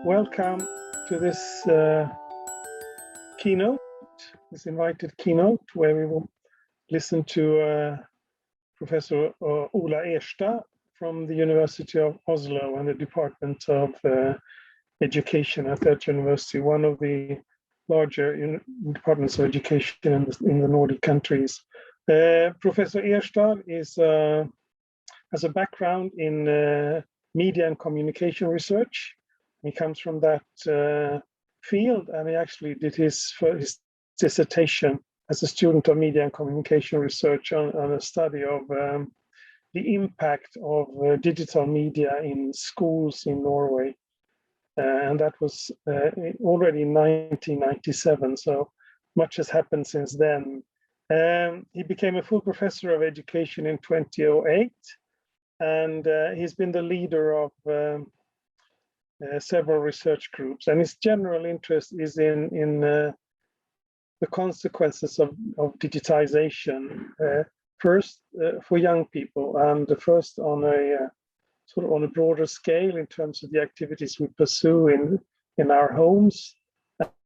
welcome to this keynote, this invited keynote, where we will listen to Professor Ola Erstad from the University of Oslo and the Department of Education at that university, one of the larger departments of education in the Nordic countries. Professor Erstad has a background in media and communication research. He comes from that field, and he actually did his dissertation as a student of media and communication research on a study of the impact of digital media in schools in Norway. And that was already in 1997, so much has happened since then. He became a full professor of education in 2008, and he's been the leader of several research groups, and his general interest is in the consequences of digitization, first for young people, and first on a sort of on a broader scale in terms of the activities we pursue in our homes,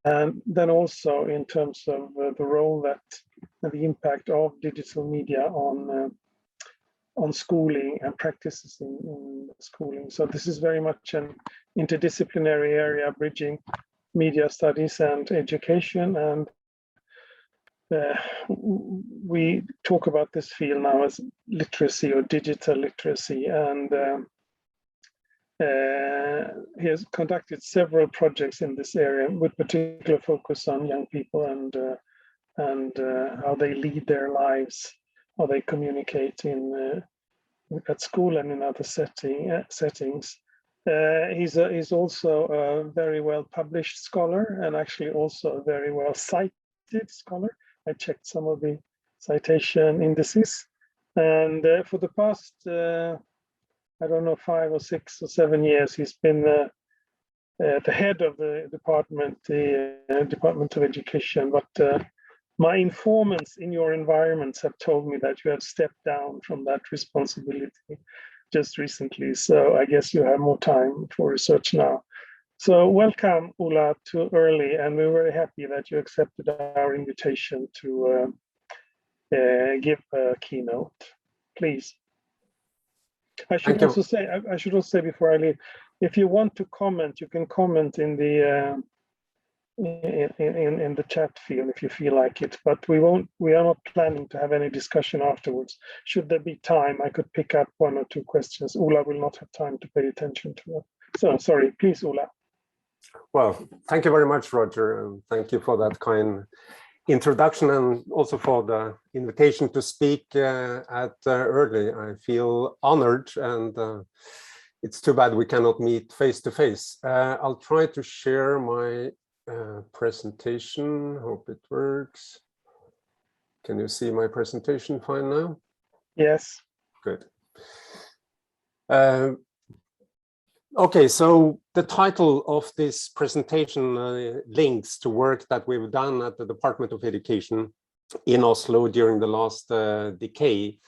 and then also in terms of the role that and the impact of digital media on schooling and practices in schooling. So this is very much an interdisciplinary area bridging media studies and education, and we talk about this field now as literacy or digital literacy, and he has conducted several projects in this area with particular focus on young people and how they lead their lives, how they communicate at school and in other settings. He's also a very well published scholar, and actually also a very well cited scholar. I checked some of the citation indices, and for the past I don't know, 5 or 6 or 7 years, he's been the head of the Department of Education. But my informants in your environments have told me that you have stepped down from that responsibility just recently. So I guess you have more time for research now. So welcome, Ola, to EARLI, and we're very happy that you accepted our invitation to give a keynote. Please. I should also say before I leave, if you want to comment, you can comment in the in the chat field if you feel like it. But we are not planning to have any discussion afterwards. Should there be time, I could pick up 1 or 2 questions. Ola will not have time to pay attention to them. So sorry, please, Ola. Well, thank you very much, Roger, and thank you for that kind introduction, and also for the invitation to speak at EARLI. I feel honored, and it's too bad we cannot meet face to face. I'll try to share my presentation. Hope it works. Can you see my presentation fine now? Yes. Good. Okay, so the title of this presentation links to work that we've done at the Department of Education in Oslo during the last decade,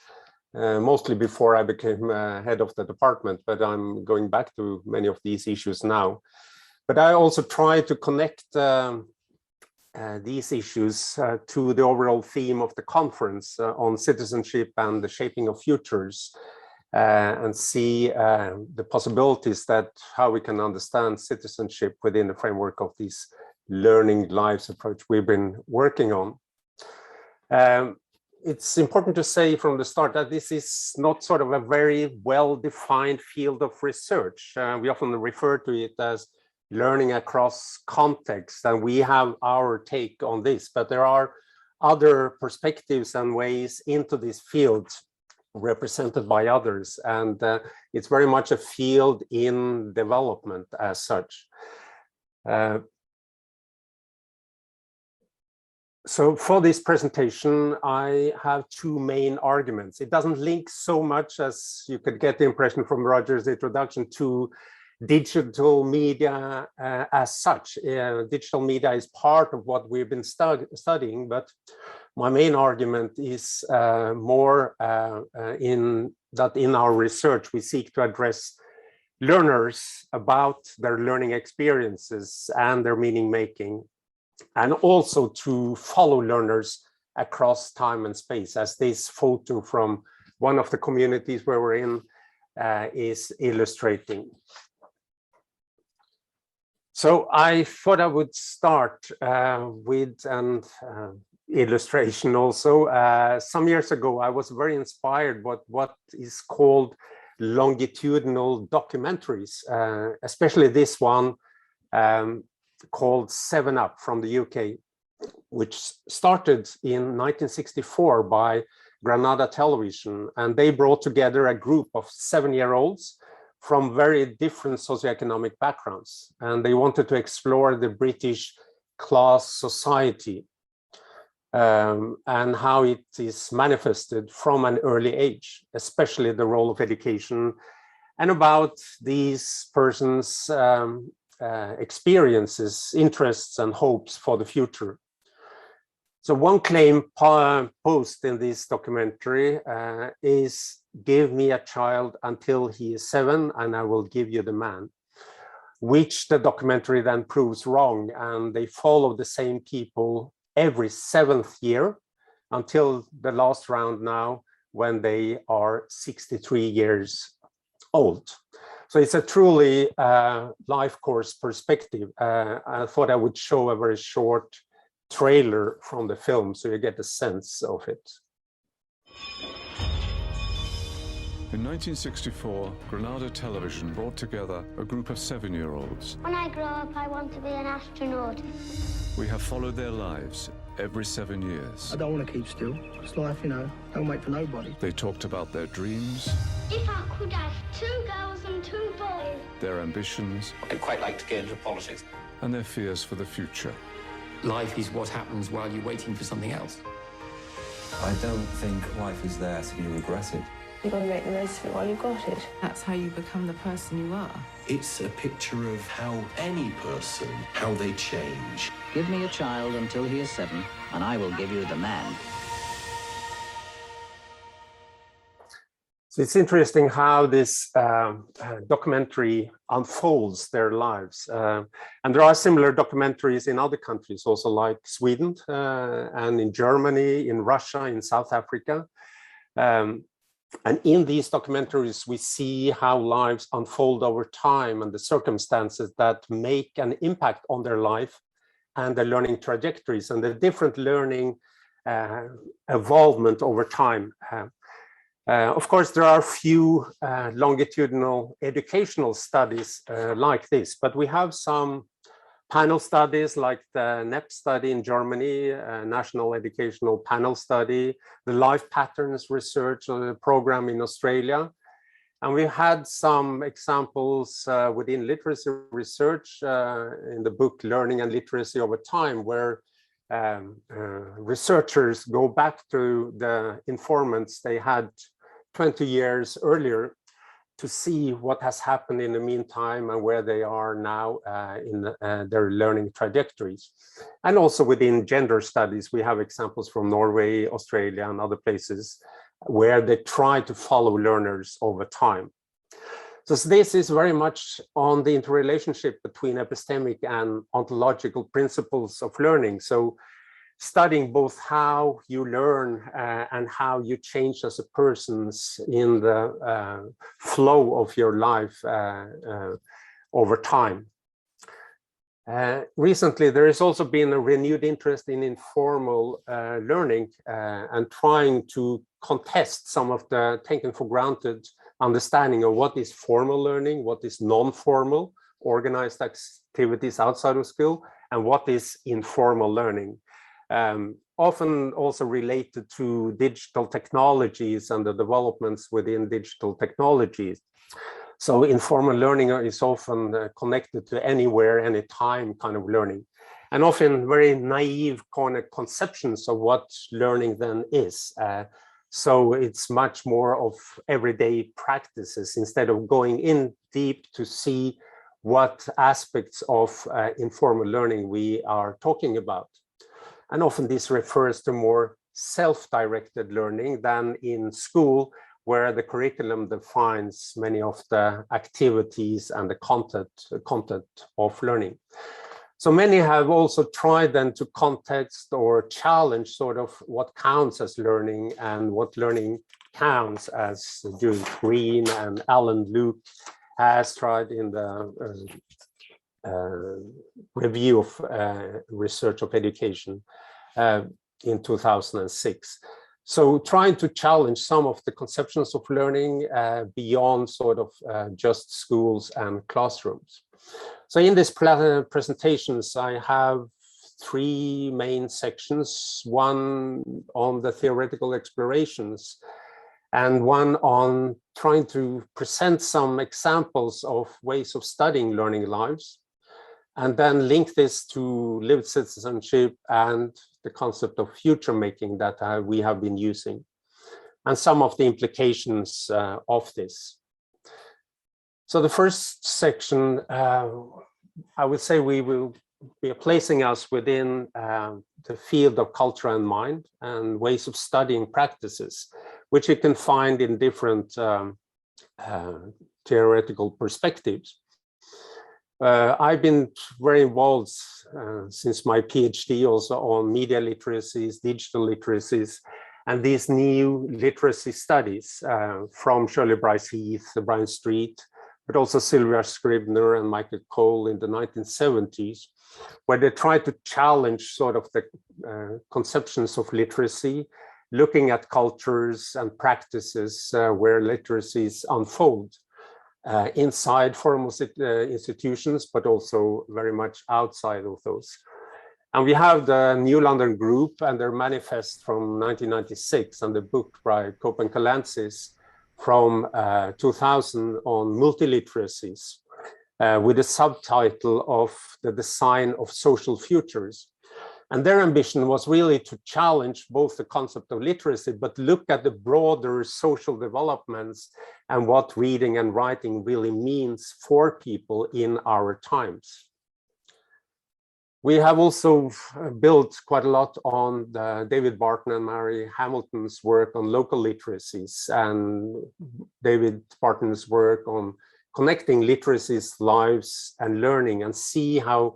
mostly before I became head of the department, but I'm going back to many of these issues now. But I also try to connect these issues to the overall theme of the conference on citizenship and the shaping of futures, and see the possibilities that how we can understand citizenship within the framework of this learning lives approach we've been working on. It's important to say from the start that this is not sort of a very well-defined field of research. We often refer to it as learning across context, and we have our take on this, but there are other perspectives and ways into this field represented by others, and it's very much a field in development as such. So for this presentation, I have 2 main arguments. It doesn't link so much, as you could get the impression from Roger's introduction, to digital media as such. Digital media is part of what we've been studying, but my main argument is more in that in our research we seek to address learners about their learning experiences and their meaning making, and also to follow learners across time and space, as this photo from one of the communities where we're in is illustrating. So I thought I would start with an illustration also. Some years ago, I was very inspired by what is called longitudinal documentaries, especially this one called 7up from the UK, which started in 1964 by Granada Television, and they brought together a group of 7-year-olds from very different socioeconomic backgrounds, and they wanted to explore the British class society and how it is manifested from an early age, especially the role of education, and about these persons' experiences, interests, and hopes for the future. So one claim posed in this documentary is, "Give me a child until he is 7 and I will give you the man," which the documentary then proves wrong, and they follow the same people every 7th year until the last round now, when they are 63 years old. So it's a truly life course perspective. I thought I would show a very short trailer from the film so you get a sense of it. In 1964, Granada Television brought together a group of 7-year-olds. When I grow up, I want to be an astronaut. We have followed their lives every 7 years. I don't want to keep still. It's life, you know, don't wait for nobody. They talked about their dreams. If I could have 2 girls and 2 boys. Their ambitions. I'd quite like to get into politics. And their fears for the future. Life is what happens while you're waiting for something else. I don't think life is there to be regretted. You've got to make the most of it while you've got it. That's how you become the person you are. It's a picture of how any person, how they change. Give me a child until he is 7, and I will give you the man. So it's interesting how this documentary unfolds their lives. And there are similar documentaries in other countries also, like Sweden and in Germany, in Russia, in South Africa. And in these documentaries, we see how lives unfold over time and the circumstances that make an impact on their life and the learning trajectories and the different learning evolvement over time. Of course, there are few longitudinal educational studies like this, but we have some panel studies like the NEP study in Germany, National Educational Panel Study, the Life Patterns Research program in Australia. And we had some examples within literacy research in the book Learning and Literacy Over Time, where researchers go back to the informants they had 20 years earlier to see what has happened in the meantime and where they are now in their learning trajectories. And also within gender studies, we have examples from Norway, Australia, and other places where they try to follow learners over time. So this is very much on the interrelationship between epistemic and ontological principles of learning. So studying both how you learn and how you change as a person in the flow of your life over time. Recently, there has also been a renewed interest in informal learning and trying to contest some of the taken for granted understanding of what is formal learning, what is non-formal, organized activities outside of school, and what is informal learning. Often also related to digital technologies and the developments within digital technologies. So informal learning is often connected to anywhere, anytime kind of learning, and often very naive kind of conceptions of what learning then is. So it's much more of everyday practices instead of going in deep to see what aspects of informal learning we are talking about. And often this refers to more self-directed learning than in school, where the curriculum defines many of the activities and the content of learning. So many have also tried then to context or challenge sort of what counts as learning and what learning counts as. Judith Green and Alan Luke has tried in the review of research of education in 2006. So trying to challenge some of the conceptions of learning beyond sort of just schools and classrooms. So in these presentations, I have three main sections, one on the theoretical explorations and one on trying to present some examples of ways of studying learning lives, and then link this to lived citizenship and the concept of future making that we have been using, and some of the implications of this. So the first section, I would say we will be placing us within the field of culture and mind and ways of studying practices, which you can find in different theoretical perspectives. I've been very involved since my PhD also on media literacies, digital literacies, and these new literacy studies from Shirley Bryce Heath, Brian Street, but also Sylvia Scribner and Michael Cole in the 1970s, where they tried to challenge sort of the conceptions of literacy, looking at cultures and practices where literacies unfold inside formal institutions, but also very much outside of those. And we have the New London Group and their manifest from 1996 and the book by Cope and Kalantzis from 2000 on multiliteracies with a subtitle of The Design of Social Futures. And their ambition was really to challenge both the concept of literacy, but look at the broader social developments and what reading and writing really means for people in our times. We have also built quite a lot on David Barton and Mary Hamilton's work on local literacies and David Barton's work on connecting literacies, lives, and learning, and see how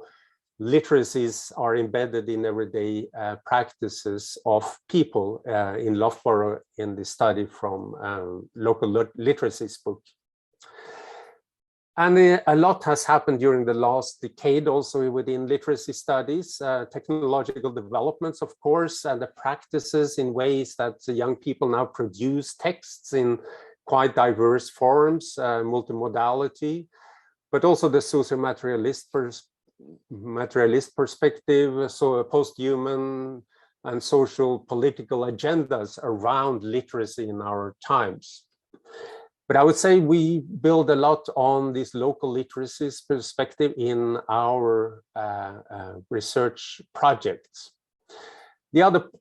literacies are embedded in everyday practices of people in Loughborough in the study from Local Literacies book. And a lot has happened during the last decade also within literacy studies, technological developments, of course, and the practices in ways that young people now produce texts in quite diverse forms, multimodality, but also the socio-materialist perspective, so post-human and social political agendas around literacy in our times. But I would say we build a lot on this local literacies perspective in our research projects. The other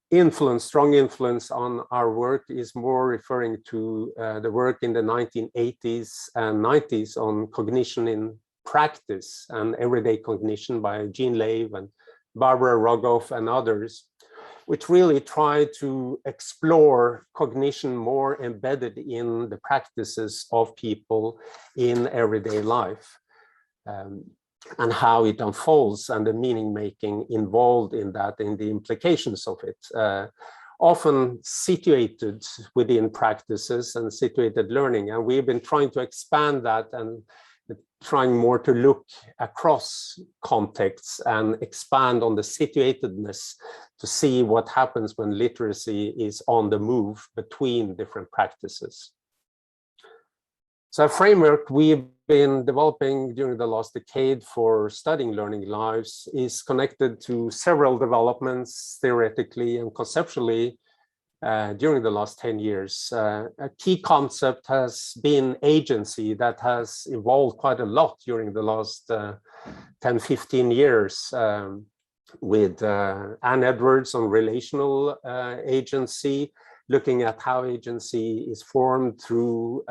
influence, strong influence on our work is more referring to the work in the 1980s and 90s on cognition in practice and everyday cognition by Jean Lave and Barbara Rogoff and others, which really try to explore cognition more embedded in the practices of people in everyday life, and how it unfolds and the meaning making involved in that and the implications of it, often situated within practices and situated learning. And we've been trying to expand that and trying more to look across contexts and expand on the situatedness to see what happens when literacy is on the move between different practices. So a framework we've been developing during the last decade for studying learning lives is connected to several developments theoretically and conceptually during the last 10 years. A key concept has been agency that has evolved quite a lot during the last 10, 15 years with Anne Edwards on relational agency, looking at how agency is formed through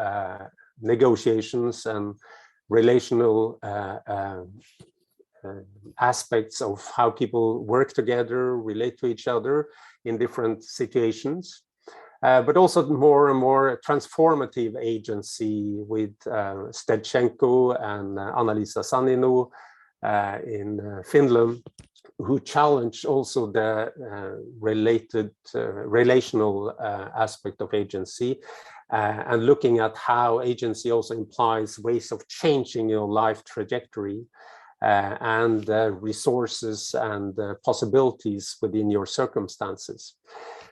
negotiations and relational aspects of how people work together, relate to each other in different situations. but also more and more transformative agency with Stedchenko and Anna-Liisa Sanino in Finland, who challenge also the relational aspect of agency, and looking at how agency also implies ways of changing your life trajectory and resources and possibilities within your circumstances.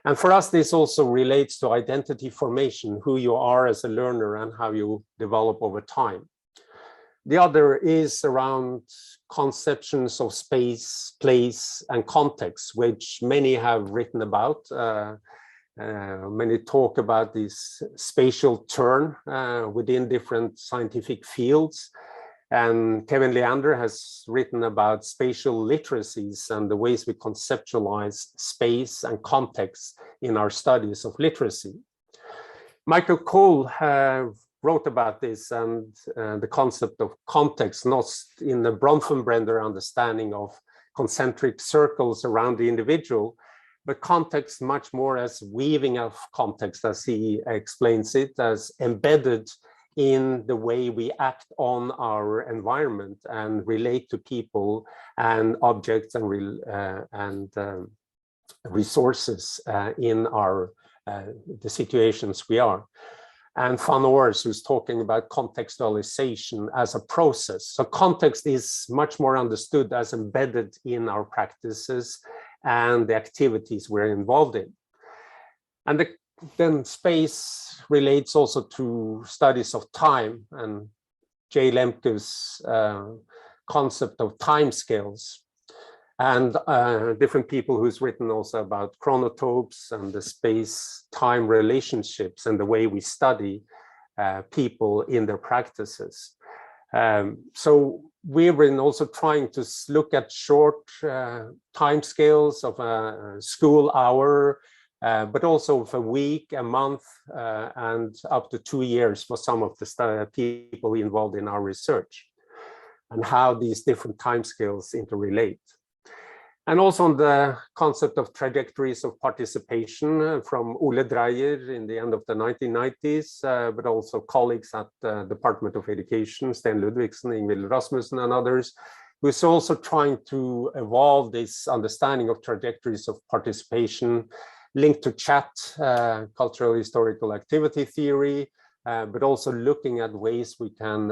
And for us, this also relates to identity formation, who you are as a learner and how you develop over time. The other is around conceptions of space, place, and context, which many have written about. Many talk about this spatial turn within different scientific fields. And Kevin Leander has written about spatial literacies and the ways we conceptualize space and context in our studies of literacy. Michael Cole wrote about this and the concept of context, not in the Bronfenbrenner understanding of concentric circles around the individual, but context much more as weaving of context, as he explains it, as embedded in the way we act on our environment and relate to people and objects and resources in our the situations we are. And Van Oors, who's talking about contextualization as a process. So context is much more understood as embedded in our practices and the activities we're involved in. And then space relates also to studies of time, and Jay Lemke's concept of time scales, and different people who's written also about chronotopes and the space-time relationships and the way we study people in their practices. So we've been also trying to look at short time scales of a school hour, but also of a week, a month, and up to 2 years for some of the people involved in our research, and how these different timescales interrelate. And also on the concept of trajectories of participation from Ole Dreyer in the end of the 1990s, but also colleagues at the Department of Education, Sten Ludvigsen, Ingvild Rasmussen, and others, who's also trying to evolve this understanding of trajectories of participation linked to chat, cultural historical activity theory, but also looking at ways we can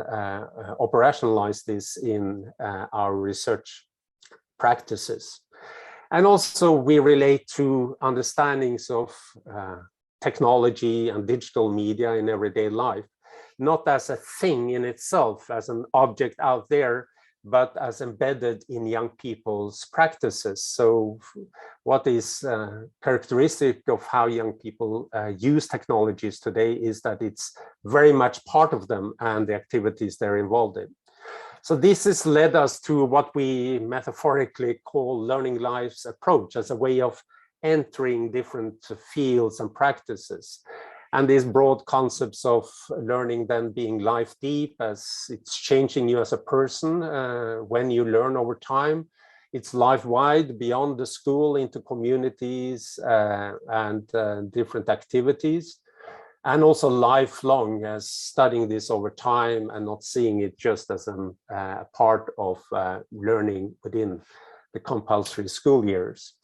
operationalize this in our research practices. And also we relate to understandings of technology and digital media in everyday life, not as a thing in itself, as an object out there, but as embedded in young people's practices. So what is characteristic of how young people use technologies today is that it's very much part of them and the activities they're involved in. So this has led us to what we metaphorically call learning lives approach as a way of entering different fields and practices. And these broad concepts of learning then being life deep, as it's changing you as a person when you learn over time. It's life wide, beyond the school, into communities and different activities. And also lifelong, as studying this over time and not seeing it just as a part of learning within the compulsory school years.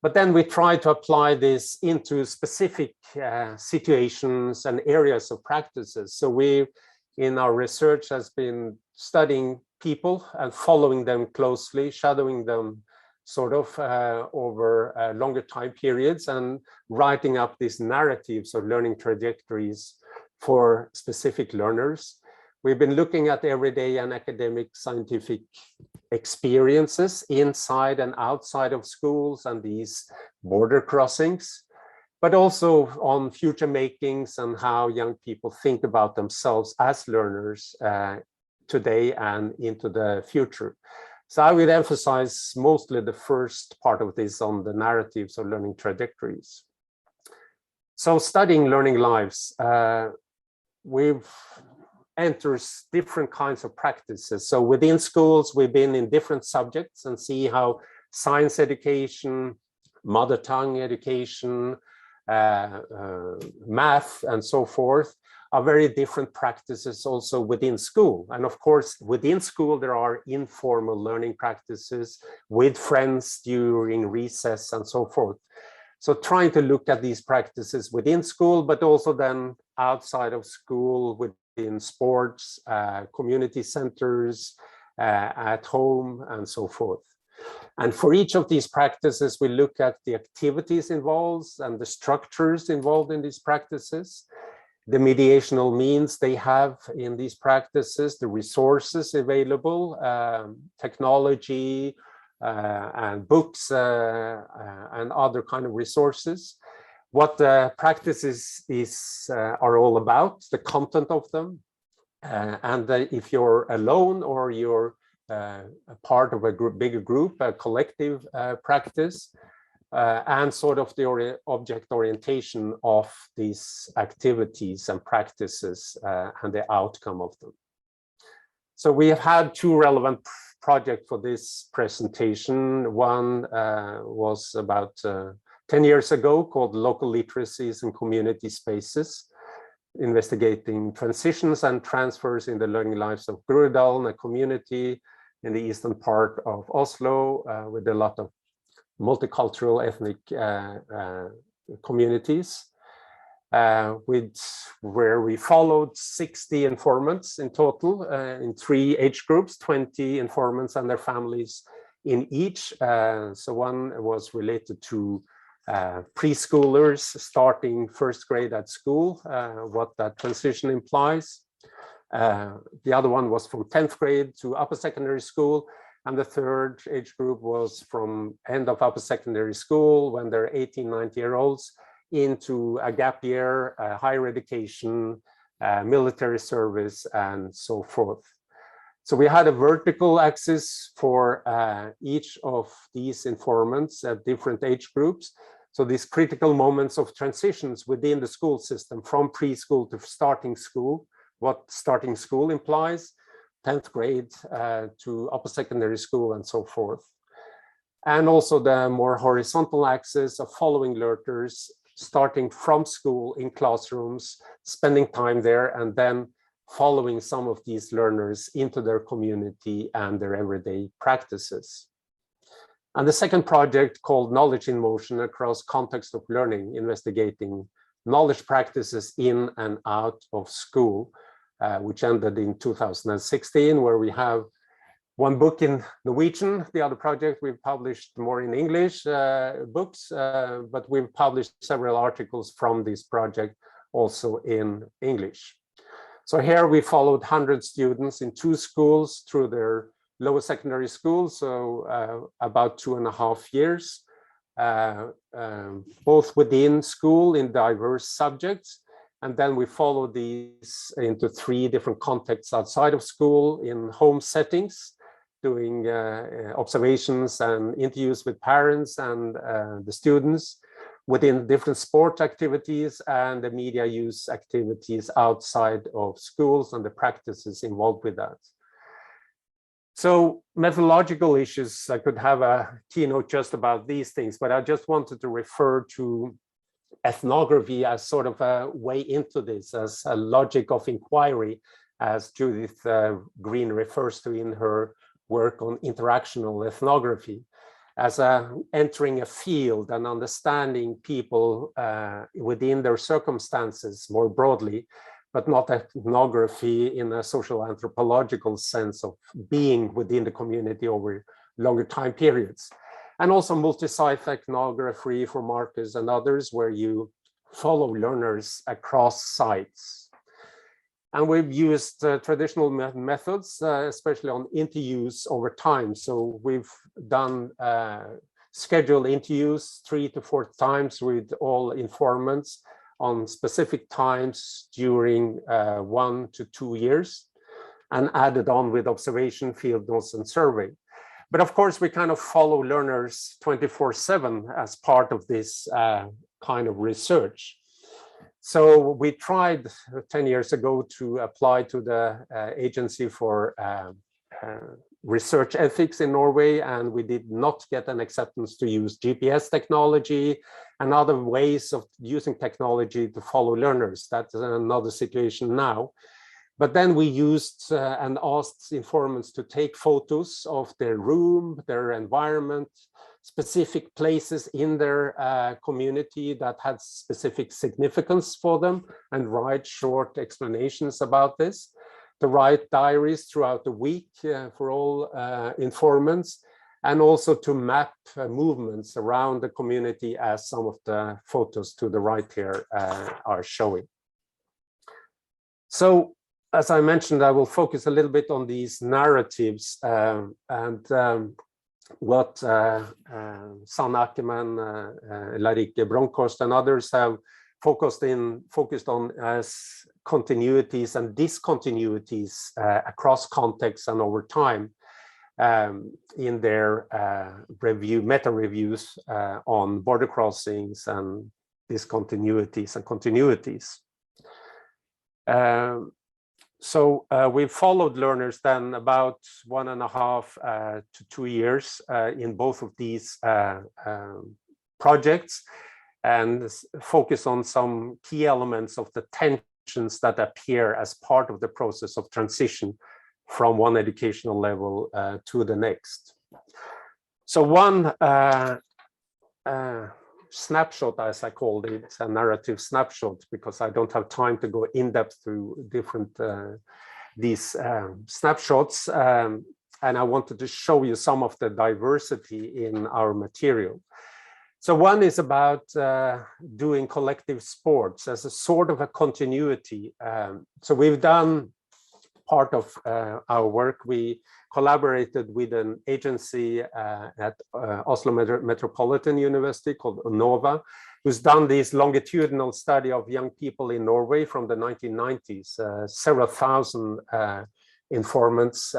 But then we try to apply this into specific situations and areas of practices. So we, in our research, has been studying people and following them closely, shadowing them sort of over longer time periods, and writing up these narratives of learning trajectories for specific learners. We've been looking at everyday and academic scientific experiences inside and outside of schools and these border crossings, but also on future makings and how young people think about themselves as learners today and into the future. So I would emphasize mostly the first part of this on the narratives of learning trajectories. So studying learning lives, we've entered different kinds of practices. So within schools, we've been in different subjects and see how science education, mother tongue education, math, and so forth, are very different practices also within school. And of course, within school, there are informal learning practices with friends during recess and so forth. So trying to look at these practices within school, but also then outside of school, within sports, community centers, at home, and so forth. And for each of these practices, we look at the activities involved and the structures involved in these practices, the mediational means they have in these practices, the resources available, technology, and books, and other kind of resources, what the practices are all about, the content of them, and if you're alone or you're a part of a bigger group, a collective practice, and sort of the object orientation of these activities and practices and the outcome of them. So we have had two relevant projects for this presentation. One was about 10 years ago, called Local Literacies and Community Spaces, investigating transitions and transfers in the learning lives of Groruddalen, a community in the eastern part of Oslo, with a lot of multicultural ethnic communities, where we followed 60 informants in total in 3 age groups, 20 informants and their families in each. So one was related to preschoolers starting first grade at school, what that transition implies. The other one was from 10th grade to upper secondary school. And the third age group was from end of upper secondary school, when they're 18, 19-year-olds, into a gap year, higher education, military service, and so forth. So we had a vertical axis for each of these informants at different age groups. So these critical moments of transitions within the school system, from preschool to starting school, what starting school implies, 10th grade to upper secondary school, and so forth. And also the more horizontal axis of following learners, starting from school in classrooms, spending time there, and then following some of these learners into their community and their everyday practices. And the second project, called Knowledge in Motion, across context of learning, investigating knowledge practices in and out of school, which ended in 2016, where we have one book in Norwegian. The other project we've published more in English books, but we've published several articles from this project also in English. So here we followed 100 students in 2 schools through their lower secondary school, so about 2.5 years, both within school in diverse subjects. And then we follow these into 3 different contexts outside of school, in home settings, doing observations and interviews with parents and the students, within different sport activities and the media use activities outside of schools and the practices involved with that. So methodological issues, I could have a keynote just about these things, but I just wanted to refer to ethnography as sort of a way into this, as a logic of inquiry, as Judith Green refers to in her work on interactional ethnography, as entering a field and understanding people within their circumstances more broadly, but not ethnography in a social anthropological sense of being within the community over longer time periods. And also multi-site ethnography for markers and others, where you follow learners across sites. And we've used traditional methods, especially on interviews over time. So we've done scheduled interviews 3 to 4 times with all informants on specific times during 1 to 2 years, and added on with observation, field notes, and survey. But of course, we kind of follow learners 24/7 as part of this kind of research. So we tried 10 years ago to apply to the Agency for research ethics in Norway, and we did not get an acceptance to use GPS technology and other ways of using technology to follow learners. That's another situation now. But then we used and asked informants to take photos of their room, their environment, specific places in their community that had specific significance for them, and write short explanations about this, to write diaries throughout the week for all informants, and also to map movements around the community, as some of the photos to the right here are showing. So, as I mentioned, I will focus a little bit on these narratives and what Sanne Ackerman, Larike Bronkhorst, and others have focused on as continuities and discontinuities across contexts and over time in their meta reviews on border crossings and discontinuities and continuities. So we followed learners then about 1.5 to 2 years in both of these projects, and focus on some key elements of the tensions that appear as part of the process of transition from one educational level to the next. So one snapshot, as I called it, a narrative snapshot, because I don't have time to go in depth through different these snapshots, and I wanted to show you some of the diversity in our material. So one is about doing collective sports as a sort of a continuity. So we've done part of our work. We collaborated with an agency at Oslo Metropolitan University called UNOVA, who's done this longitudinal study of young people in Norway from the 1990s. Several thousand informants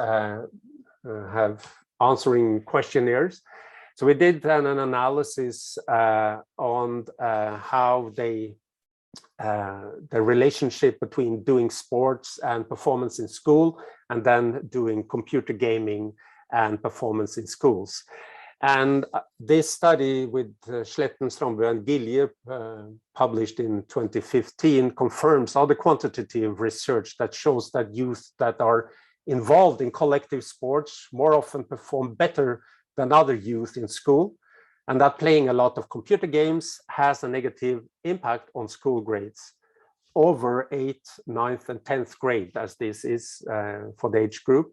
have answering questionnaires. So we did then an analysis on how the relationship between doing sports and performance in school, and then doing computer gaming and performance in schools. And this study with Sletten, Strømbø, and Gilje, published in 2015, confirms all the quantitative research that shows that youth that are involved in collective sports more often perform better than other youth in school, and that playing a lot of computer games has a negative impact on school grades over 8th, 9th, and 10th grade, as this is for the age group,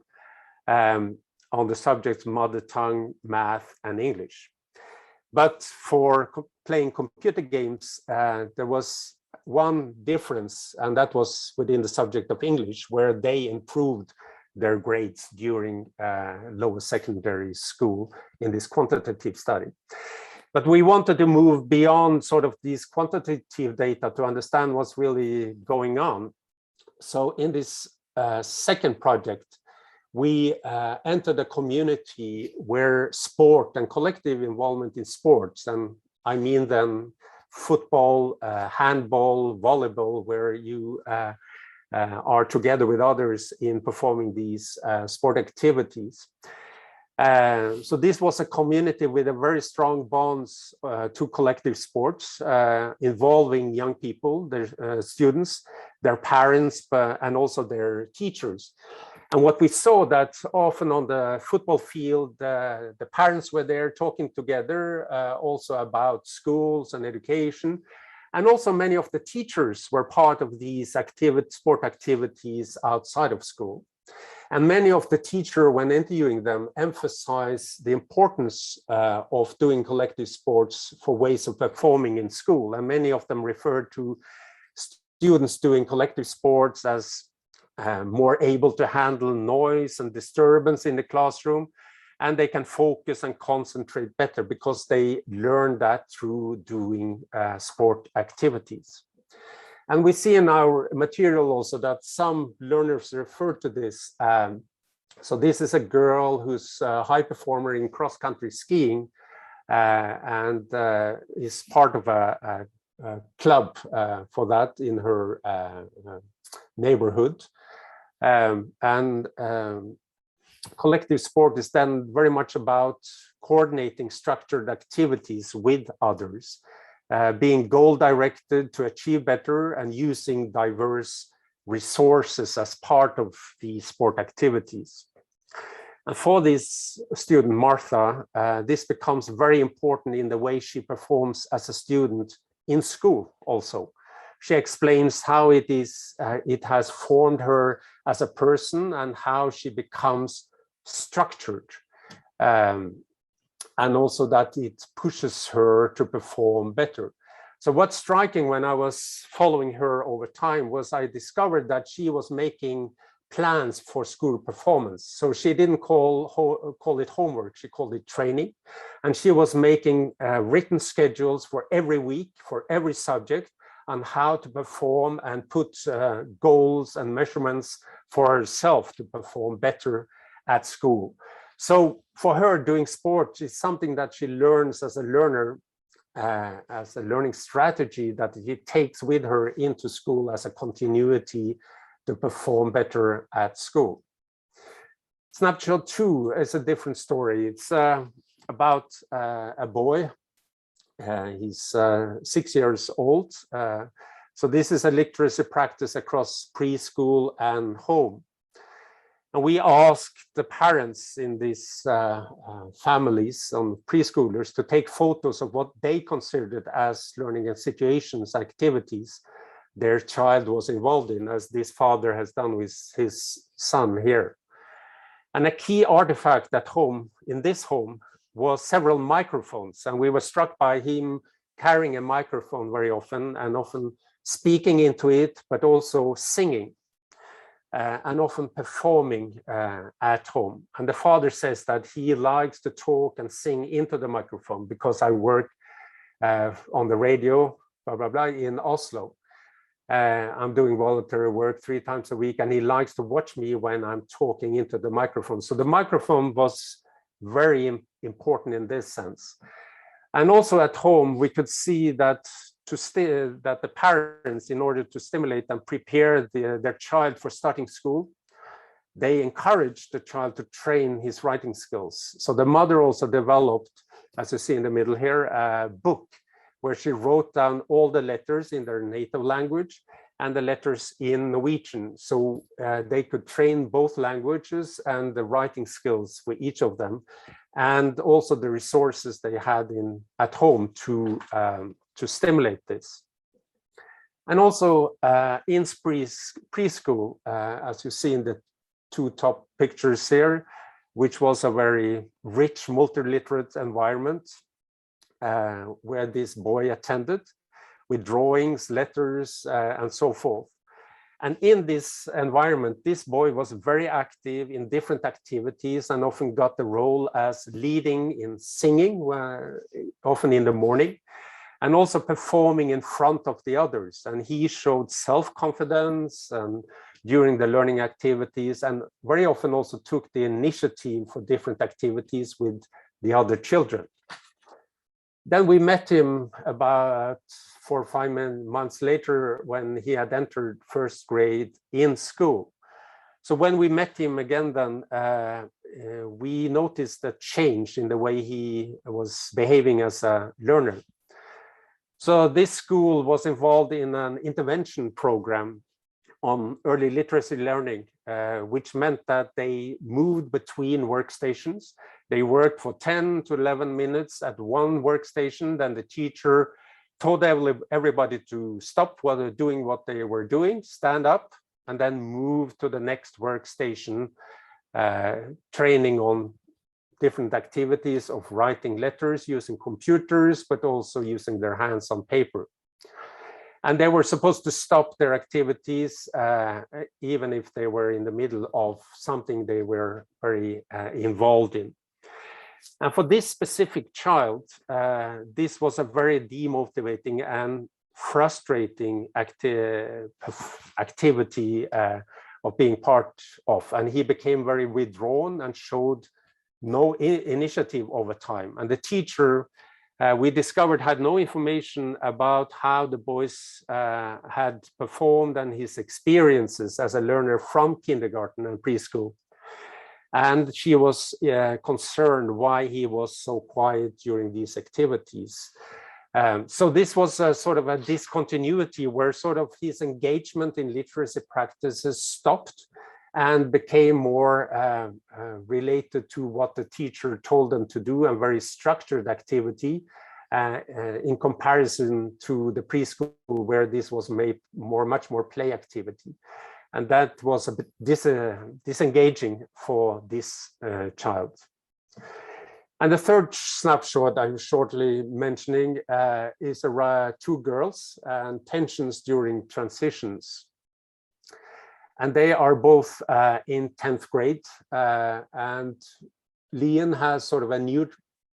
on the subjects mother tongue, math, and English. But for playing computer games, there was one difference, and that was within the subject of English, where they improved their grades during lower secondary school in this quantitative study. But we wanted to move beyond sort of these quantitative data to understand what's really going on. So in this second project, we entered a community where sport and collective involvement in sports, and I mean then football, handball, volleyball, where you are together with others in performing these sport activities. So this was a community with a very strong bonds to collective sports, involving young people, their students, their parents, and also their teachers. And what we saw that often on the football field, the parents were there talking together also about schools and education. And also many of the teachers were part of these sport activities outside of school. And many of the teachers, when interviewing them, emphasize the importance of doing collective sports for ways of performing in school. And many of them refer to students doing collective sports as more able to handle noise and disturbance in the classroom, and they can focus and concentrate better because they learn that through doing sport activities. And we see in our material also that some learners refer to this. So this is a girl who's a high performer in cross-country skiing and is part of a club for that in her neighborhood. collective sport is then very much about coordinating structured activities with others, being goal-directed to achieve better and using diverse resources as part of the sport activities. And for this student, Martha, this becomes very important in the way she performs as a student in school also. She explains how it has formed her as a person and how she becomes structured. And also that it pushes her to perform better. So what's striking when I was following her over time was I discovered that she was making plans for school performance. So she didn't call it homework, she called it training. And she was making written schedules for every week, for every subject, on how to perform and put goals and measurements for herself to perform better at school. So for her, doing sport is something that she learns as a learner, as a learning strategy that she takes with her into school as a continuity to perform better at school. Snapshot 2 is a different story. It's about a boy. He's 6 years old. So this is a literacy practice across preschool and home. And we asked the parents in these families, preschoolers, to take photos of what they considered as learning and situations activities their child was involved in, as this father has done with his son here. And a key artifact at home, in this home, was several microphones. And we were struck by him carrying a microphone very often, and often speaking into it, but also singing. And often performing at home. And the father says that he likes to talk and sing into the microphone because I work on the radio, blah, blah, blah, in Oslo. I'm doing voluntary work 3 times a week, and he likes to watch me when I'm talking into the microphone. So the microphone was very important in this sense. And also at home, we could see that the parents, in order to stimulate and prepare their child for starting school, they encouraged the child to train his writing skills. So the mother also developed, as you see in the middle here, a book where she wrote down all the letters in their native language and the letters in Norwegian. So they could train both languages and the writing skills for each of them, and also the resources they had at home to stimulate this. And also in preschool, as you see in the 2 top pictures here, which was a very rich multiliterate environment where this boy attended, with drawings, letters, and so forth. And in this environment, this boy was very active in different activities and often got the role as leading in singing, often in the morning, and also performing in front of the others. And he showed self-confidence during the learning activities, and very often also took the initiative for different activities with the other children. Then we met him about 4 or 5 months later when he had entered 1st grade in school. So when we met him again, then we noticed a change in the way he was behaving as a learner. So this school was involved in an intervention program on early literacy learning, which meant that they moved between workstations. They worked for 10 to 11 minutes at one workstation. Then the teacher told everybody to stop while they're doing what they were doing, stand up, and then move to the next workstation, training on different activities of writing letters using computers, but also using their hands on paper. And they were supposed to stop their activities, even if they were in the middle of something they were very involved in. And for this specific child, this was a very demotivating and frustrating activity of being part of. And he became very withdrawn and showed no initiative over time. And the teacher, we discovered, had no information about how the boys had performed and his experiences as a learner from kindergarten and preschool. And she was concerned why he was so quiet during these activities. So this was a sort of a discontinuity where sort of his engagement in literacy practices stopped and became more related to what the teacher told them to do, and very structured activity in comparison to the preschool, where this was made much more play activity. And that was a bit disengaging for this child. And the third snapshot I'm shortly mentioning is two girls and tensions during transitions. And they are both in 10th grade, and Lian has sort of a new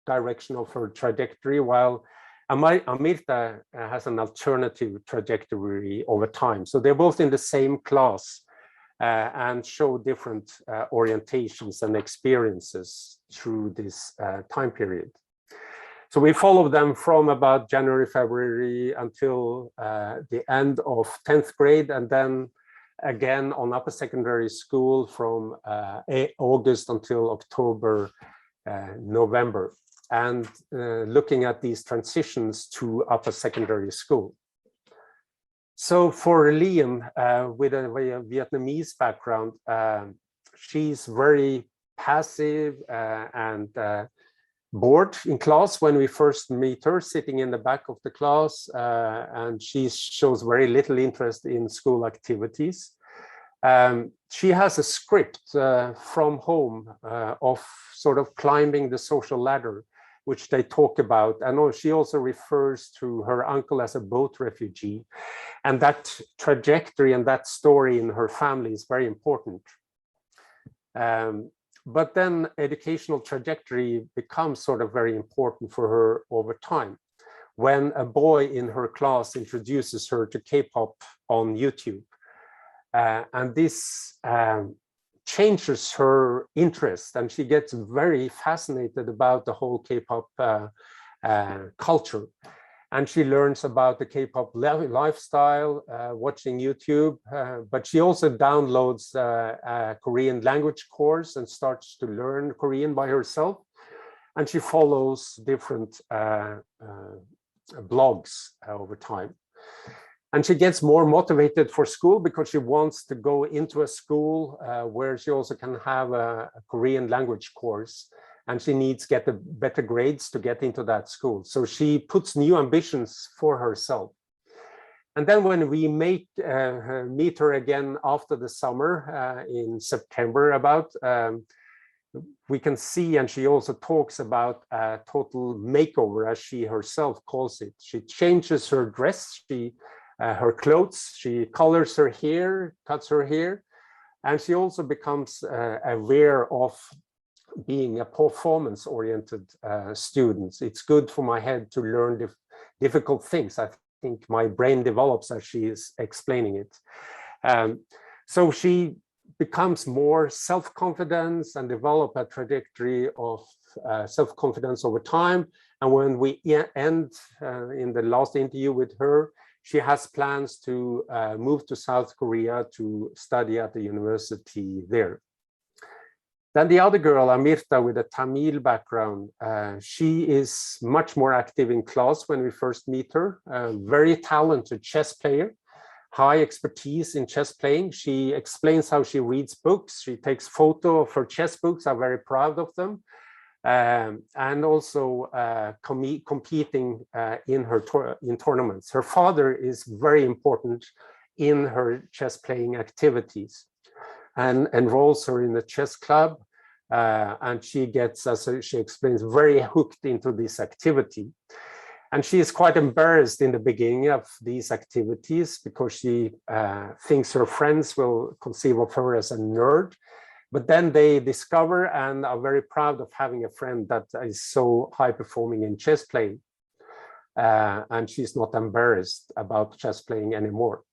direction of her trajectory, while Amirta has an alternative trajectory over time. So they're both in the same class and show different orientations and experiences through this time period. So we follow them from about January, February until the end of 10th grade, and then again on upper secondary school from August until October, November, and looking at these transitions to upper secondary school. So for Lian, with a Vietnamese background, she's very passive and bored in class when we first meet her, sitting in the back of the class, and she shows very little interest in school activities. She has a script from home of sort of climbing the social ladder, which they talk about. And she also refers to her uncle as a boat refugee. And that trajectory and that story in her family is very important. But then educational trajectory becomes sort of very important for her over time, when a boy in her class introduces her to K-pop on YouTube. And this changes her interest, and she gets very fascinated about the whole K-pop culture. And she learns about the K-pop lifestyle, watching YouTube, but she also downloads a Korean language course and starts to learn Korean by herself. And she follows different blogs over time. And she gets more motivated for school because she wants to go into a school where she also can have a Korean language course. And she needs to get the better grades to get into that school. So she puts new ambitions for herself. And then when we meet her again after the summer in September about, we can see, and she also talks about a total makeover, as she herself calls it. She changes her dress, her clothes, she colors her hair, cuts her hair, and she also becomes aware of being a performance-oriented student. It's good for my head to learn difficult things. I think my brain develops as she is explaining it. So she becomes more self-confident and develop a trajectory of self-confidence over time. And when we end in the last interview with her, she has plans to move to South Korea to study at the university there. Then the other girl, Amirta, with a Tamil background, she is much more active in class when we first meet her. Very talented chess player, high expertise in chess playing. She explains how she reads books. She takes photo of her chess books. I'm very proud of them. And also competing in tournaments. Her father is very important in her chess playing activities and enrolls her in the chess club. And she gets, as she explains, very hooked into this activity. And she is quite embarrassed in the beginning of these activities because she thinks her friends will conceive of her as a nerd. But then they discover and are very proud of having a friend that is so high performing in chess playing. And she's not embarrassed about chess playing anymore.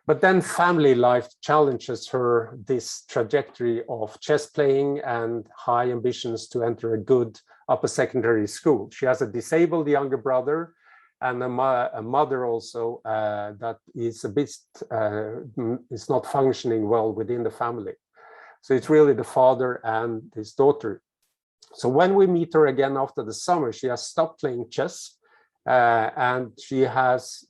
But then family life challenges her this trajectory of chess playing and high ambitions to enter a good upper secondary school. She has a disabled younger brother and a mother also that is a bit is not functioning well within the family. So it's really the father and his daughter. So when we meet her again after the summer, she has stopped playing chess and she has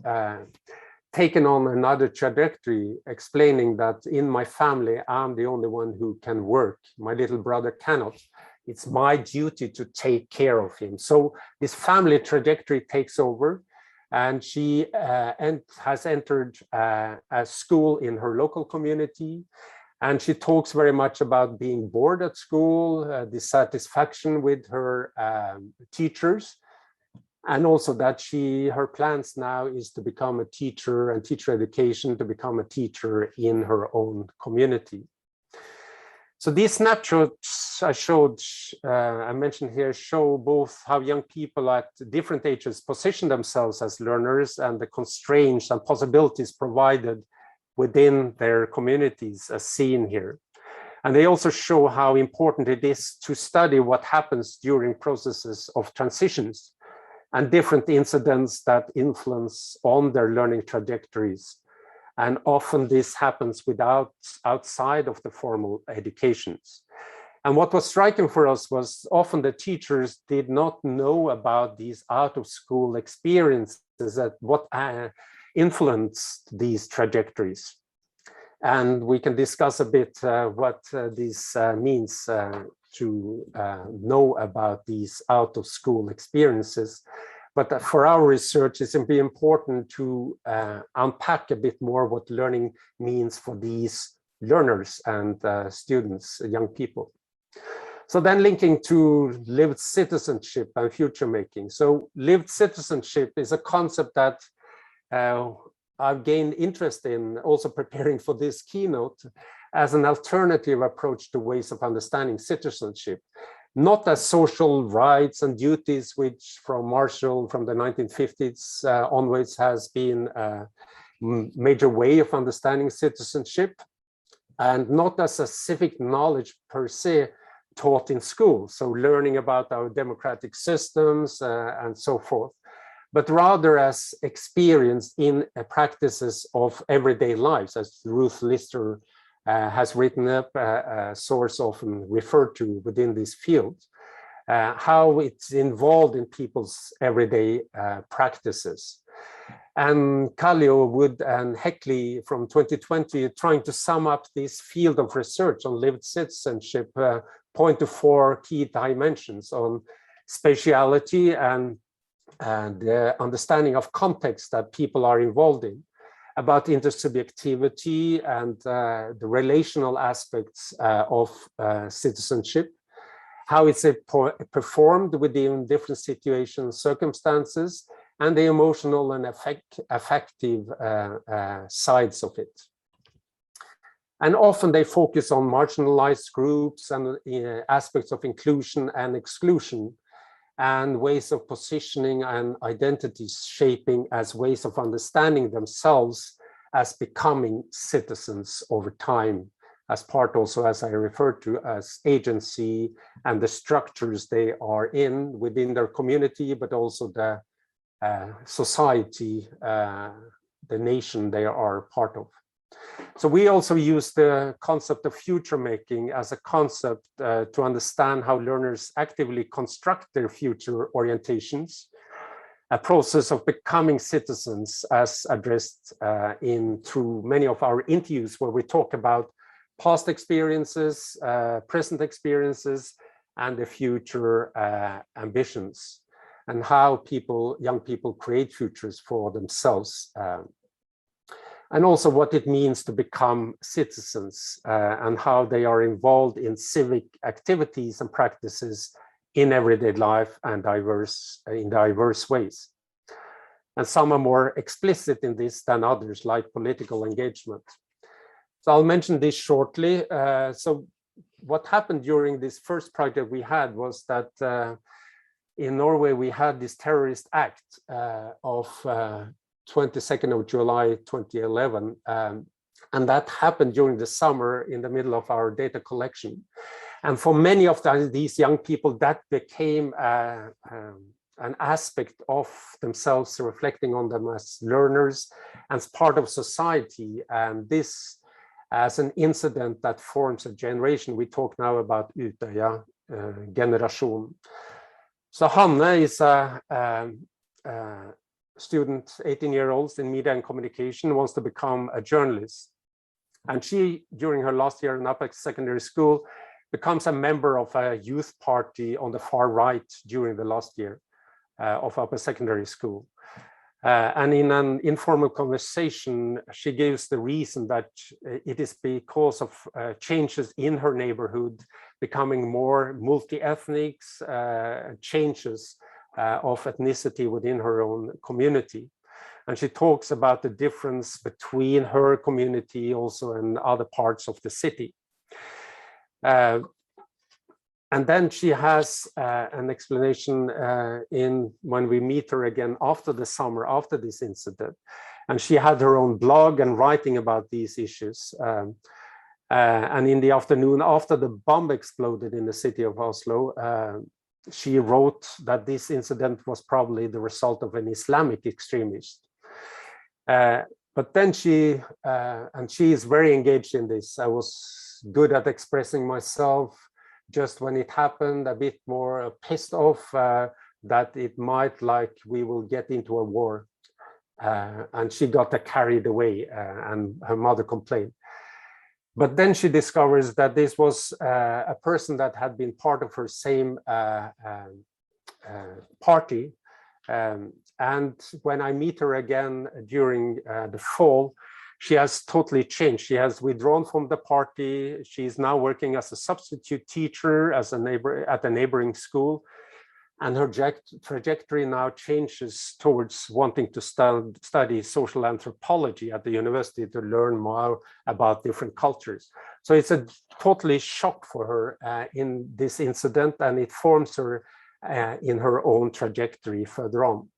taken on another trajectory, explaining that in my family, I'm the only one who can work. My little brother cannot. It's my duty to take care of him. So this family trajectory takes over, and she has entered a school in her local community. And she talks very much about being bored at school, dissatisfaction with her teachers, and also that her plans now is to become a teacher and teacher education, to become a teacher in her own community. So these snapshots I mentioned here, show both how young people at different ages position themselves as learners and the constraints and possibilities provided within their communities as seen here. And they also show how important it is to study what happens during processes of transitions and different incidents that influence on their learning trajectories. And often this happens outside of the formal educations. And what was striking for us was often the teachers did not know about these out-of-school experiences, that what influenced these trajectories. And we can discuss a bit what this means to know about these out-of-school experiences. But for our research, it's important to unpack a bit more what learning means for these learners and students, young people. So then linking to lived citizenship and future making. So lived citizenship is a concept that I've gained interest in also preparing for this keynote as an alternative approach to ways of understanding citizenship. Not as social rights and duties, which from Marshall from the 1950s onwards has been a major way of understanding citizenship, and not as a civic knowledge per se taught in school, so learning about our democratic systems and so forth, but rather as experienced in practices of everyday lives, as Ruth Lister has written up, a source often referred to within this field, how it's involved in people's everyday practices. And Kallio, Wood, and Heckley from 2020 trying to sum up this field of research on lived citizenship, point to 4 key dimensions on spatiality and the understanding of context that people are involved in, about intersubjectivity and the relational aspects of citizenship, how it's performed within different situations, circumstances, and the emotional and affective sides of it. And often they focus on marginalized groups and aspects of inclusion and exclusion, and ways of positioning and identity shaping as ways of understanding themselves as becoming citizens over time, as part also, as I referred to, as agency and the structures they are in within their community, but also the society, the nation they are part of. So we also use the concept of future making as a concept to understand how learners actively construct their future orientations, a process of becoming citizens as addressed through many of our interviews, where we talk about past experiences, present experiences, and the future ambitions, and how young people create futures for themselves. And also what it means to become citizens and how they are involved in civic activities and practices in everyday life and in diverse ways. And some are more explicit in this than others, like political engagement. So I'll mention this shortly. So what happened during this first project we had was that in Norway, we had this terrorist act of 22nd of July 2011, and that happened during the summer in the middle of our data collection. And for many of these young people, that became an aspect of themselves, reflecting on them as learners and as part of society. And this as an incident that forms a generation. We talk now about Utøya generation. So Hanne is a student, 18-year-old in media and communication, wants to become a journalist. And she, during her last year in upper secondary school, becomes a member of a youth party on the far right during the last year of upper secondary school. And in an informal conversation, she gives the reason that it is because of changes in her neighborhood, becoming more multi-ethnic, changes of ethnicity within her own community. And she talks about the difference between her community also and other parts of the city. And then she has an explanation when we meet her again after the summer, after this incident. And she had her own blog and writing about these issues. And in the afternoon, after the bomb exploded in the city of Oslo, she wrote that this incident was probably the result of an Islamic extremist. But then she is very engaged in this. I was good at expressing myself. Just when it happened, a bit more pissed off that it might, like, we will get into a war. And she got carried away and her mother complained. But then she discovers that this was a person that had been part of her same party. And when I meet her again during the fall, she has totally changed. She has withdrawn from the party. She's now working as a substitute teacher at a neighboring school. And her trajectory now changes towards wanting to study social anthropology at the university to learn more about different cultures. So it's a totally shock for her in this incident, and it forms her in her own trajectory further on.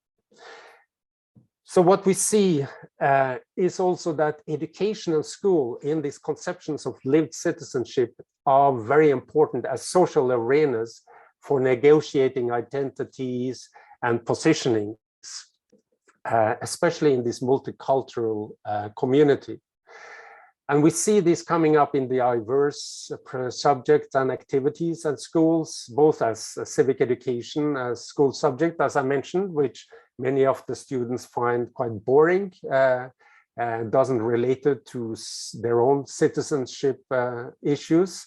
So what we see is also that education and school in these conceptions of lived citizenship are very important as social arenas for negotiating identities and positionings, especially in this multicultural community. And we see this coming up in the diverse subjects and activities at schools, both as civic education, as school subject, as I mentioned, which many of the students find quite boring and doesn't relate to their own citizenship issues.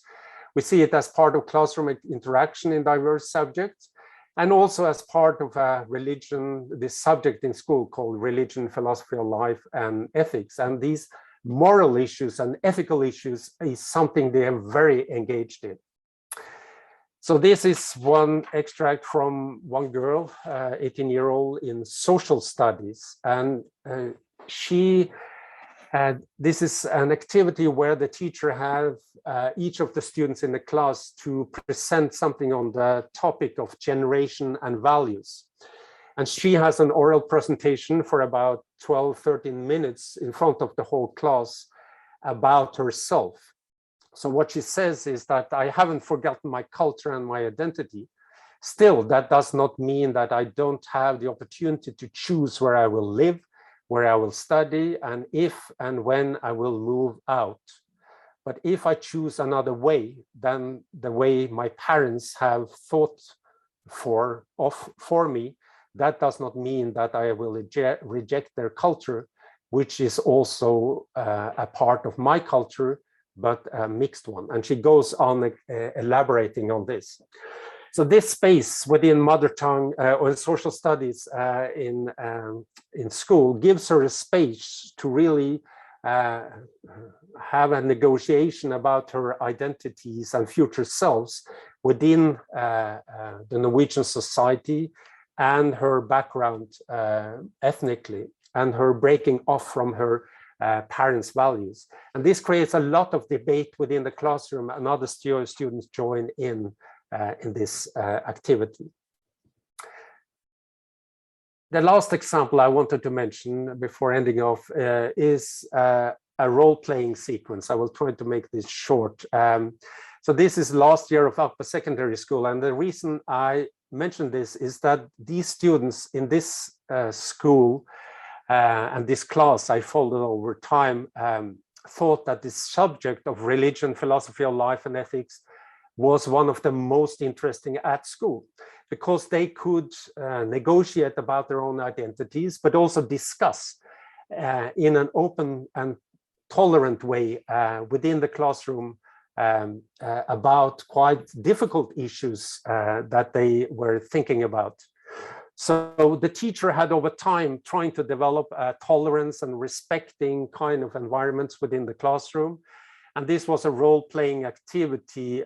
We see it as part of classroom interaction in diverse subjects, and also as part of religion, this subject in school called religion, philosophy of life, and ethics. And these moral issues and ethical issues is something they are very engaged in. So this is one extract from one girl, 18-year-old in social studies. And this is an activity where the teacher have each of the students in the class to present something on the topic of generation and values. And she has an oral presentation for about 12, 13 minutes in front of the whole class about herself. So what she says is that I haven't forgotten my culture and my identity. Still, that does not mean that I don't have the opportunity to choose where I will live, where I will study, and if and when I will move out. But if I choose another way than the way my parents have thought for me, that does not mean that I will reject their culture, which is also a part of my culture, but a mixed one. And she goes on elaborating on this. So this space within mother tongue or social studies in school gives her a space to really have a negotiation about her identities and future selves within the Norwegian society and her background ethnically, and her breaking off from her parents' values. And this creates a lot of debate within the classroom, and other students join in this activity. The last example I wanted to mention before ending off is a role-playing sequence. I will try to make this short. So this is last year of upper secondary school, and the reason I mention this is that these students in this school and this class I followed over time thought that this subject of religion, philosophy of life, and ethics was one of the most interesting at school, because they could negotiate about their own identities, but also discuss in an open and tolerant way within the classroom about quite difficult issues that they were thinking about. So the teacher had over time trying to develop a tolerance and respecting kind of environments within the classroom. And this was a role-playing activity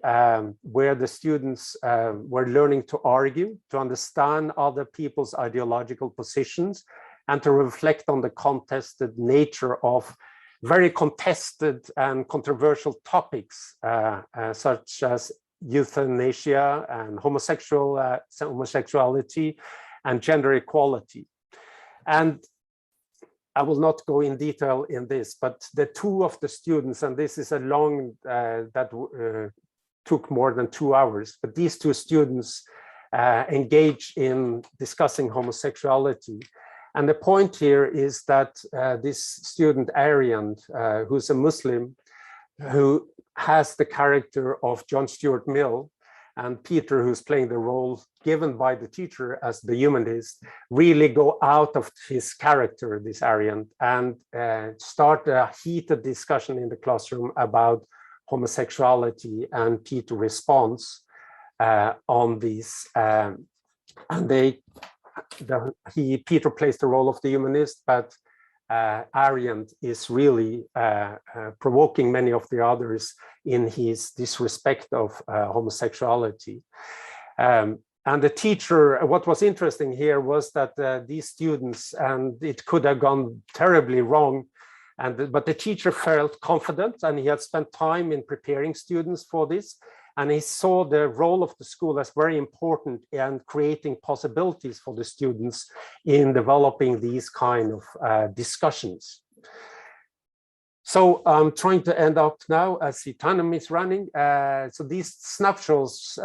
where the students were learning to argue, to understand other people's ideological positions, and to reflect on the contested nature of very contested and controversial topics, such as euthanasia and homosexuality and gender equality. And I will not go in detail in this, but the two of the students, and this is a long, took more than 2 hours, but these two students engaged in discussing homosexuality. And the point here is that this student, Aryan, who's a Muslim, who has the character of John Stuart Mill, and Peter, who's playing the role given by the teacher as the humanist, really go out of his character, this Aryan, and start a heated discussion in the classroom about homosexuality, and Peter responds on these. And Peter plays the role of the humanist, but Aryan is really provoking many of the others in his disrespect of homosexuality. And the teacher, what was interesting here was that these students, and it could have gone terribly wrong, but the teacher felt confident, and he had spent time in preparing students for this. And he saw the role of the school as very important in creating possibilities for the students in developing these kind of discussions. So I'm trying to end up now as the time is running. So these snapshots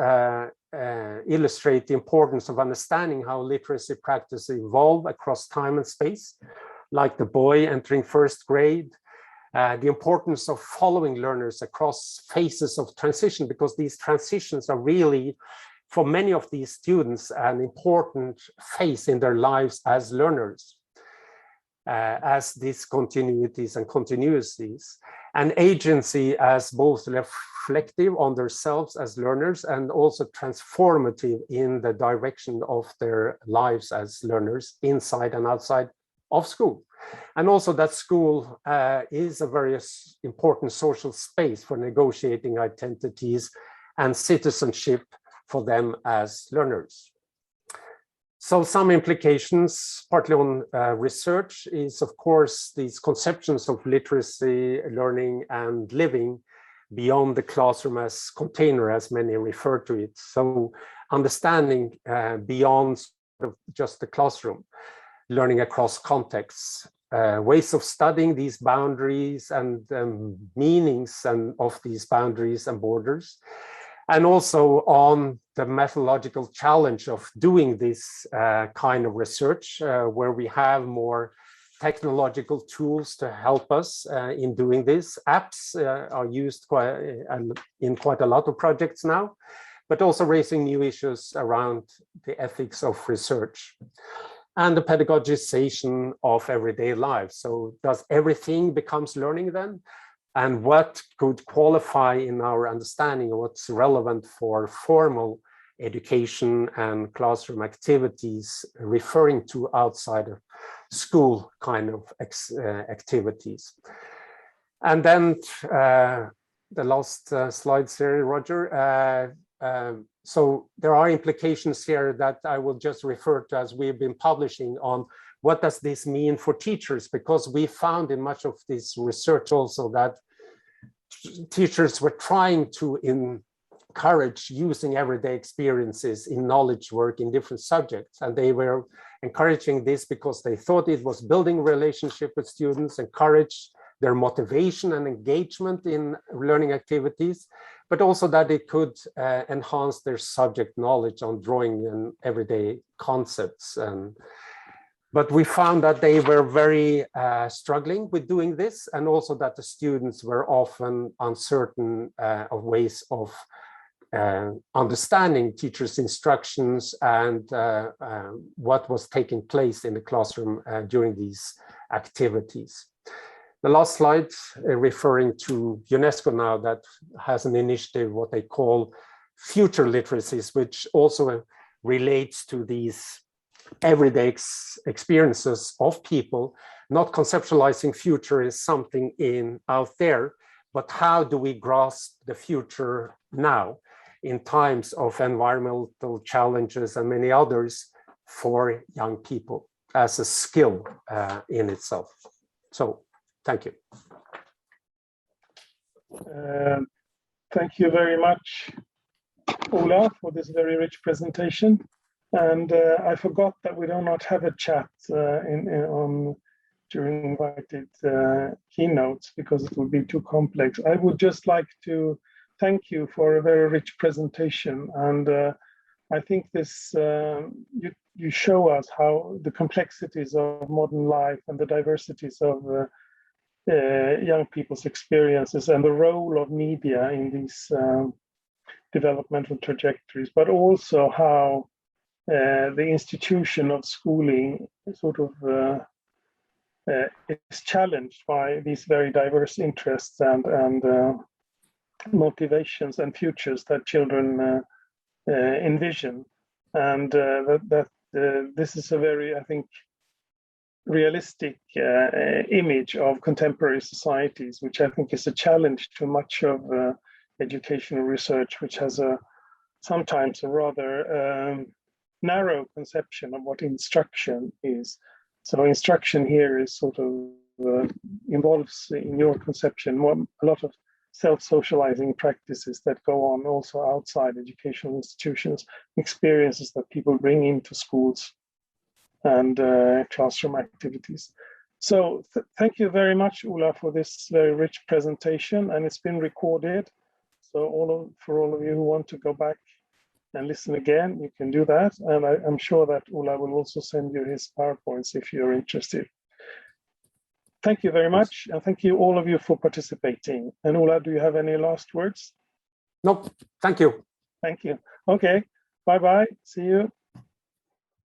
illustrate the importance of understanding how literacy practices evolve across time and space, like the boy entering first grade, the importance of following learners across phases of transition, because these transitions are really, for many of these students, an important phase in their lives as learners, as discontinuities and continuities, and agency as both reflective on themselves as learners and also transformative in the direction of their lives as learners inside and outside of school. And also that school is a very important social space for negotiating identities and citizenship for them as learners. So some implications, partly on research, is of course these conceptions of literacy, learning and living beyond the classroom as container, as many refer to it. So understanding beyond sort of just the classroom, learning across contexts, ways of studying these boundaries and meanings and of these boundaries and borders, and also on the methodological challenge of doing this kind of research, where we have more technological tools to help us in doing this. Apps are used in quite a lot of projects now, but also raising new issues around the ethics of research and the pedagogization of everyday life. So does everything becomes learning then? And what could qualify in our understanding of what's relevant for formal education and classroom activities, referring to outside of school kind of activities? And then the last slides here, Roger. So there are implications here that I will just refer to as we've been publishing on what does this mean for teachers, because we found in much of this research also that teachers were trying to encourage using everyday experiences in knowledge work in different subjects. And they were encouraging this because they thought it was building relationship with students, encourage their motivation and engagement in learning activities, but also that it could enhance their subject knowledge on drawing and everyday concepts. And But we found that they were very struggling with doing this, and also that the students were often uncertain of ways of understanding teachers' instructions and what was taking place in the classroom during these activities. The last slide, referring to UNESCO now, that has an initiative, what they call future literacies, which also relates to these everyday experiences of people, not conceptualizing future as something out there, but how do we grasp the future now in times of environmental challenges and many others for young people as a skill in itself. So thank you. Thank you very much, Ola, for this very rich presentation. And I forgot that we do not have a chat during invited keynotes because it would be too complex. I would just like to thank you for a very rich presentation. And I think this you show us how the complexities of modern life and the diversities of young people's experiences and the role of media in these developmental trajectories, but also how the institution of schooling sort of is challenged by these very diverse interests and motivations and futures that children envision. And this is a very, I think, realistic image of contemporary societies, which I think is a challenge to much of educational research, which has sometimes a rather narrow conception of what instruction is. So instruction here is sort of involves, in your conception, a lot of self-socializing practices that go on also outside educational institutions, experiences that people bring into schools and classroom activities. So thank you very much, Ola, for this very rich presentation, and it's been recorded. So for all of you who want to go back and listen again, you can do that. And I'm sure that Ola will also send you his PowerPoints if you're interested. Thank you very much. And thank you all of you for participating. And Ola, do you have any last words? No, thank you. Thank you. Okay, bye-bye. See you.